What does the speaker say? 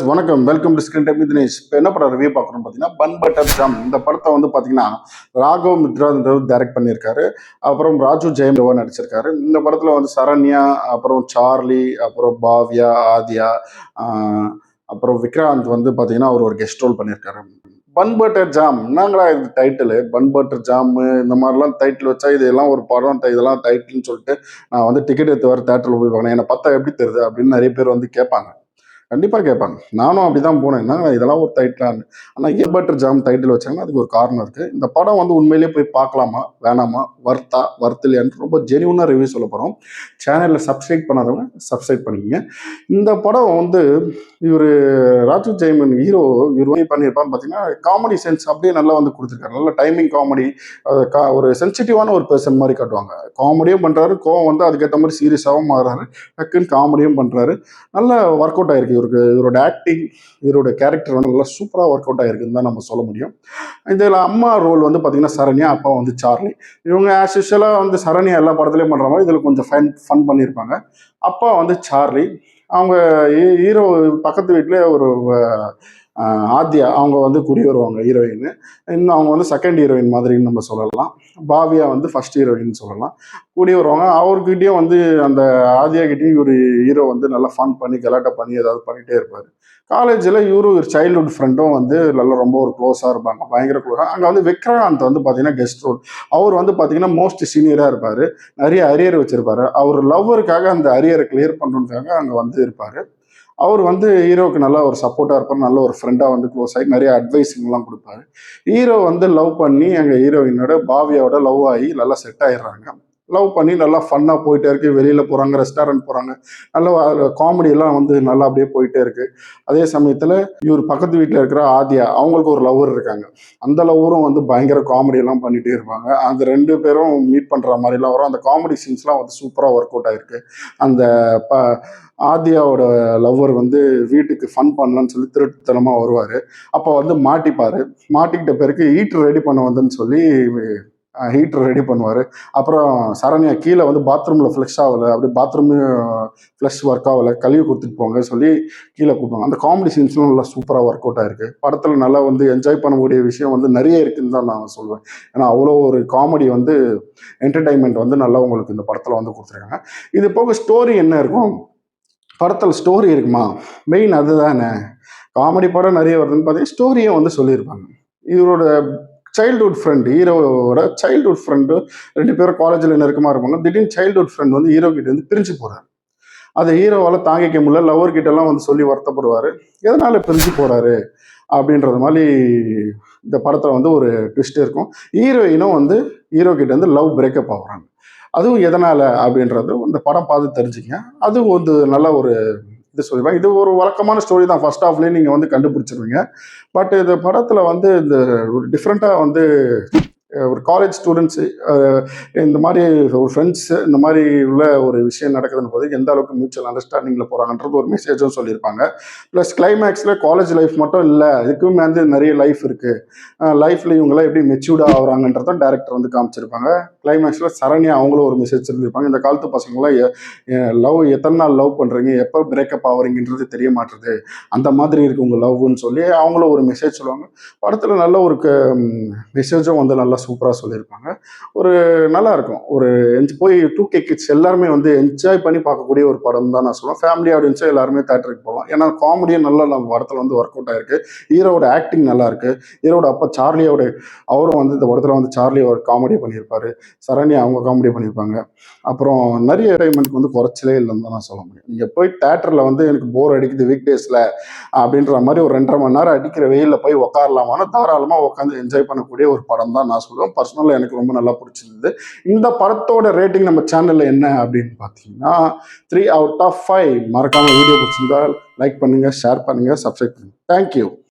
வணக்கம். Welcome to screen time with Dinesh. இப்போ என்ன படம் ரிவ்யூ பார்க்குறோம் பார்த்தீங்கன்னா, பன் பட்டர் ஜாம். இந்த படத்தை வந்து பார்த்தீங்கன்னா, ராகவ் மித்ரான்றவர் டைரக்ட் பண்ணியிருக்காரு. அப்புறம் ராஜு ஜெயம் நடிச்சிருக்காரு. இந்த படத்தில் வந்து சரண்யா, அப்புறம் சார்லி, அப்புறம் பாவ்யா, ஆத்யா, அப்புறம் விக்ராந்த் வந்து பார்த்தீங்கன்னா, அவர் ஒரு கெஸ்ட் ரோல் பண்ணியிருக்காரு. பன் பட்டர் ஜாம் என்னங்களா இது டைட்டிலு? பன் பட்டர் ஜாமு இந்த மாதிரிலாம் டைட்டில் வச்சா இதெல்லாம் ஒரு படம், இதெல்லாம் டைட்டில்னு சொல்லிட்டு நான் வந்து டிக்கெட் எடுத்து வர தேட்டரில் போய் பார்க்கணும். என்னை பார்த்தா எப்படி தெரியுது அப்படின்னு நிறைய பேர் வந்து கேட்பாங்க. கண்டிப்பாக கேட்பாங்க. நானும் அப்படி தான் போனேன். என்னங்க இதெல்லாம் ஒரு டைட்டிலான்னு. ஆனால் பட்டர் ஜாம் டைட்டில் வச்சாங்கன்னா அதுக்கு ஒரு காரணம் இருக்குது. இந்த படம் வந்து உண்மையிலேயே போய் பார்க்கலாமா வேணாமா, வர்த் இல்லையான்னு ரொம்ப ஜெனியூனாக ரிவ்யூ சொல்ல போகிறோம். சேனலில் சப்ஸ்கிரைப் பண்ணாதவங்க சப்ஸ்கிரைப் பண்ணிக்கங்க. இந்த படம் வந்து இவர் ராஜு ஜெயமன் ஹீரோ இவர் பண்ணியிருப்பான்னு பார்த்தீங்கன்னா, காமெடி சென்ஸ் அப்படியே நல்லா வந்து கொடுத்துருக்காரு. நல்ல டைமிங் காமெடி, ஒரு சென்சிட்டிவான ஒரு பெர்சன் மாதிரி காட்டுவாங்க. காமெடியும் பண்ணுறாரு, கோவம் வந்து அதுக்கேற்ற மாதிரி சீரியஸாகவும் மாறுறாரு, டக்குன்னு காமெடியும் பண்ணுறாரு. நல்ல ஒர்க் அவுட் ஆயிருக்கு. இவரோட ஆக்டிங், இவரோட கேரக்டர் வந்து நல்லா சூப்பராக ஒர்க் அவுட் ஆயிருக்குன்னு தான் நம்ம சொல்ல முடியும். இதில் அம்மா ரோல் வந்து பார்த்தீங்கன்னா சரண்யா, அப்பா வந்து சார்லி. இவங்க ஆஸ் யூஷுவலாக வந்து சரண்யா எல்லா படத்துலையும் பண்ணுற மாதிரி இதில் கொஞ்சம் ஃபன் பண்ணியிருப்பாங்க. அப்பா வந்து சார்லி. அவங்க ஹீரோ பக்கத்து வீட்டிலே ஒரு ஆத்யா, அவங்க வந்து குடி வருவாங்க ஹீரோயின். இன்னும் அவங்க வந்து செகண்ட் ஹீரோயின் மாதிரின்னு நம்ம சொல்லலாம். பாவியா வந்து ஃபர்ஸ்ட் ஹீரோயின் சொல்லலாம். கூடி வருவாங்க. அவர்கிட்டயும் வந்து அந்த ஆதியா கிட்டேயும் ஒரு ஹீரோ வந்து நல்லா ஃபன் பண்ணி கலாட்டா பண்ணி ஏதாவது பண்ணிகிட்டே இருப்பார். காலேஜில் இவரும் ஒரு சைல்டுஹுட் ஃப்ரெண்டும் வந்து நல்லா ரொம்ப ஒரு க்ளோஸாக இருப்பாங்க, பயங்கர க்ளோஸாக. அங்கே வந்து விக்ராந்த் வந்து பார்த்தீங்கன்னா கெஸ்ட் ரோல். அவர் வந்து பார்த்தீங்கன்னா மோஸ்ட் சீனியராக இருப்பார், நிறைய அரியர் வச்சுருப்பார். அவர் லவ்வருக்காக அந்த அரியரை கிளியர் பண்ணுறதுக்காக அங்கே வந்து இருப்பார். அவர் வந்து ஹீரோவுக்கு நல்லா ஒரு சப்போர்ட்டாக இருப்பார், நல்ல ஒரு ஃப்ரெண்டாக வந்து க்ளோஸ் ஆகி நிறைய அட்வைஸிங்லாம் கொடுப்பாரு. ஹீரோ வந்து லவ் பண்ணி எங்கள் ஹீரோயினோட பாவியாவோட லவ் ஆகி நல்லா செட் ஆயிடுறாங்க. லவ் பண்ணி நல்லா ஃபன்னாக போயிட்டே இருக்குது. வெளியில் போகிறாங்க, ரெஸ்டாரண்ட் போகிறாங்க, நல்ல காமெடியெல்லாம் வந்து நல்லா அப்படியே போயிட்டே இருக்குது. அதே சமயத்தில் இவர் பக்கத்து வீட்டில் இருக்கிற ஆத்யா, அவங்களுக்கு ஒரு லவ்வர் இருக்காங்க. அந்த லவ்வரும் வந்து பயங்கர காமெடியெல்லாம் பண்ணிகிட்டே இருப்பாங்க. அந்த ரெண்டு பேரும் மீட் பண்ணுற மாதிரிலாம் வரும். அந்த காமெடி சீன்ஸ்லாம் வந்து சூப்பராக ஒர்க் அவுட் ஆகிருக்கு. அந்த ஆத்யாவோட லவ்வர் வந்து வீட்டுக்கு ஃபன் பண்ணலான்னு சொல்லி திருட்டுத்தனமாக வருவார். அப்போ வந்து மாட்டிக்கிட்ட பிறகு ஹீட்டர் ரெடி பண்ண வந்தேன்னு சொல்லி ஹீட்டர் ரெடி பண்ணுவார். அப்புறம் சரண்யா கீழே வந்து பாத்ரூமில் ஃப்ளஷ் ஆகலை, அப்படி பாத்ரூம் ஃப்ளஷ் ஒர்க் ஆகலை, கழுவி கொடுத்துட்டு போங்க சொல்லி கீழே கூப்பிடுவாங்க. அந்த காமெடி சீன்ஸ்லாம் நல்லா சூப்பராக ஒர்க் அவுட் ஆகிருக்கு. படத்தில் நல்லா வந்து என்ஜாய் பண்ணக்கூடிய விஷயம் வந்து நிறைய இருக்குதுன்னு தான் நான் சொல்லுவேன். ஏன்னா அவ்வளோ ஒரு காமெடி வந்து என்டர்டைன்மெண்ட் வந்து நல்லா உங்களுக்கு இந்த படத்தில் வந்து கொடுத்துருக்காங்க. இது போக ஸ்டோரி என்ன இருக்கும், படத்தில் ஸ்டோரி இருக்குமா, மெயின் அதுதானே. காமெடி படம் நிறைய வருதுன்னு பார்த்தீங்கன்னா ஸ்டோரியும் வந்து சொல்லியிருப்பாங்க. இவரோட சைல்டுஹுட் ஃப்ரெண்டு, ஹீரோவோட சைல்டுஹுட் ஃப்ரெண்டு, ரெண்டு பேரும் காலேஜில் நெருக்கமாக இருப்பாங்க. திடீர்னு சைல்டுஹுட் ஃப்ரெண்ட் வந்து ஹீரோ கிட்ட வந்து பிரிஞ்சு போகிறார். அதை ஹீரோவால் தாங்கிக்க முடியல, லவர் கிட்டலாம் வந்து சொல்லி வருத்தப்படுவார். எதனால் பிரிஞ்சு போகிறாரு அப்படின்றது மாதிரி இந்த படத்தில் வந்து ஒரு ட்விஸ்ட் இருக்கும். ஹீரோயினும் வந்து ஹீரோ கிட்ட வந்து லவ் பிரேக்கப் ஆகுறாங்க. அதுவும் எதனால் அப்படின்றது இந்த படம் பார்த்து தெரிஞ்சுக்கங்க. அதுவும் வந்து நல்ல ஒரு இது சொல்லுவேன். இது ஒரு வழக்கமான ஸ்டோரி தான். ஃபர்ஸ்ட் ஹாஃப்லேயே நீங்கள் வந்து கண்டுபிடிச்சிருவீங்க. பட் இந்த படத்தில் வந்து இந்த ஒரு டிஃப்ரெண்ட்டாக வந்து ஒரு காலேஜ் ஸ்டூடெண்ட்ஸு இந்த மாதிரி ஒரு ஃப்ரெண்ட்ஸு இந்த மாதிரி உள்ள ஒரு விஷயம் நடக்குதுன்னு போது எந்த அளவுக்கு மியூச்சுவல் அண்டர்ஸ்டாண்டிங்கில் போகிறாங்கன்றது ஒரு மெசேஜும் சொல்லியிருப்பாங்க. ப்ளஸ் கிளைமேக்ஸில் காலேஜ் லைஃப் மட்டும் இல்லை, இதுக்குமே வந்து நிறைய லைஃப் இருக்குது. லைஃப்பில் இவங்களாம் எப்படி மெச்சூர்டாக ஆகுறாங்கன்றதான் டேரக்டர் வந்து காமிச்சிருப்பாங்க. கிளைமேக்ஸில் சரண்யா அவங்களும் ஒரு மெசேஜ் சொல்லியிருப்பாங்க. இந்த காலத்து பசங்களாம் லவ் எத்தனை நாள் லவ் பண்ணுறீங்க, எப்போ பிரேக்கப் ஆகுறீங்கன்றது தெரிய மாட்டுறது, அந்த மாதிரி இருக்குது உங்கள் லவ்னு சொல்லி அவங்களும் ஒரு மெசேஜ் சொல்லுவாங்க. படத்தில் நல்ல ஒரு மெசேஜும் வந்து நல்லா சூப்பராக சொல்லியிருப்பாங்க. ஒரு நல்லா இருக்கும். ஒரு போய் 2K கிட்ஸ் எல்லாருமே வந்து என்ஜாய் பண்ணி பார்க்கக்கூடிய ஒரு படம் தான் நான் சொல்லுவேன். ஃபேமிலி ஆடியன்ஸாக எல்லாருமே தேட்டருக்கு போகலாம். ஏன்னா காமெடியும் நல்லா நம்ம படத்தில் வந்து ஒர்க் அவுட் ஆயிருக்கு. ஹீரோட ஆக்டிங் நல்லா இருக்கு. ஹீரோட அப்பா சார்லியோட அவரும் வந்து இந்த படத்தில் வந்து சார்லி ஒரு காமெடி பண்ணியிருப்பாரு. சரண்யா அவங்க காமெடி பண்ணியிருப்பாங்க. அப்புறம் நிறைய என்டர்டைன்மெண்ட்க்கு வந்து குறைச்சலே இல்லைன்னு தான் நான் சொல்ல முடியும். நீங்கள் போய் தேட்டரில் வந்து எனக்கு போர் அடிக்குது வீக் டேஸில் அப்படின்ற மாதிரி ஒரு 2.5 மணி நேரம் அடிக்கிற வெயிலில் போய் உட்காரலாமான்னா தாராளமாக உட்காந்து என்ஜாய் பண்ணக்கூடிய ஒரு படம் தான் நான் சொல்லுவேன். பர்சனலாக எனக்கு ரொம்ப நல்லா பிடிச்சிருந்தது. இந்த படத்தோட ரேட்டிங் நம்ம சேனலில் என்ன அப்படின்னு பார்த்தீங்கன்னா 3/5. மறக்காமல் வீடியோ பிடிச்சிருந்தா லைக் பண்ணுங்கள், ஷேர் பண்ணுங்கள், சப்ஸ்கிரைப் பண்ணுங்கள். தேங்க்யூ.